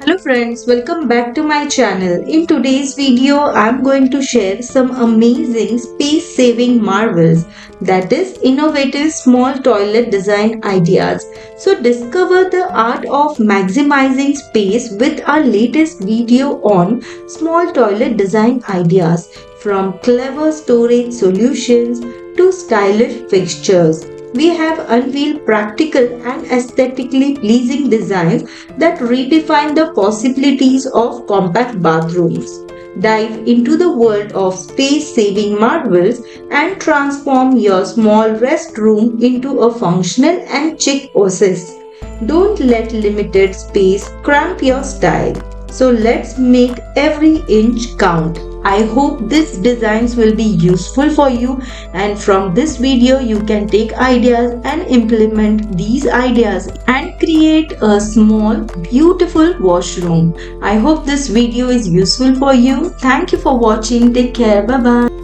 Hello friends, welcome back to my channel. In today's video, I'm going to share some amazing space-saving marvels, that is innovative small toilet design ideas. So discover the art of maximizing space with our latest video on small toilet design ideas, from clever storage solutions to stylish fixtures. We have unveiled practical and aesthetically pleasing designs that redefine the possibilities of compact bathrooms. Dive into the world of space saving marvels and transform your small restroom into a functional and chic oasis. Don't let limited space cramp your style. So let's make every inch count. I hope these designs will be useful for you, and from this video you can take ideas and implement these ideas and create a small beautiful washroom. I hope this video is useful for you. Thank you for watching. Take care. Bye bye.